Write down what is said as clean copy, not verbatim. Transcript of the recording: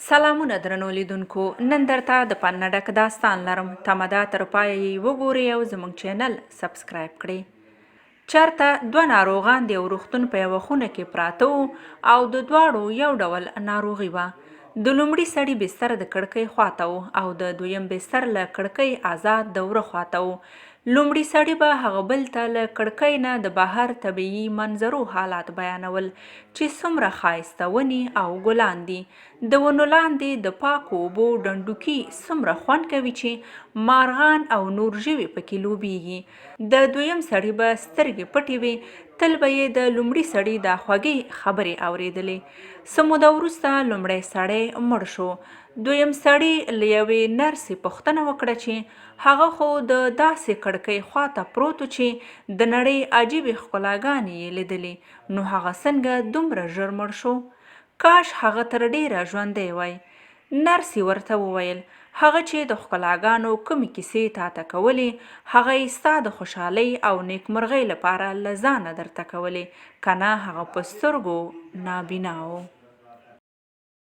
سلامونه درنو لیدونکو، نن درته د پنه ډک داستان لرم. تمه ده تر پایه یې وګورئ او زموږ چینل سبسکرایب کړئ. چېرته دوه ناروغان د یو روغتون په یوه خونه کې پراته وو او د دواړو یو ډول ناروغي وه. د لومړي سړي بستر د کړکۍ خواته و او د دویم بستر له کړکۍ آزاد د وره خواته و. لومړي سړي به هغه بل ته له کړکۍ نه د بهر طبیعي منظرو حالات بیانول چې څومره ښایسته ونې او ګلان دي. د ونو لاندې د پاکو اوبو ډنډوکي څومره خوند کوي چې مارغان او نور ژوي پکې لوبیږي. د دویم سړي به سترګې پټې وي، تل به یې د لومړي سړي دا خوږې خبرې اورېدلې. څه موده وروسته لومړی سړی مړ شو. دویم سړي له یوې نرسې پوښتنه وکړه چې هغه خو د داسې کړکۍ خواته پروت و چې د نړۍ عجیبې ښکلاګانې یې لیدلې، نو هغه څنګه دومره ژر مړ شو؟ کاش هغه تر ډېره ژوندی وای. نرسې ورته وویل هغه چې د ښکلاګانو کومې کیسې تاته کولې، هغه یې ستا د خوشحالۍ او نیکمرغۍ لپاره له ځانه درته کولې، که نه هغه په سترګو نابینا و.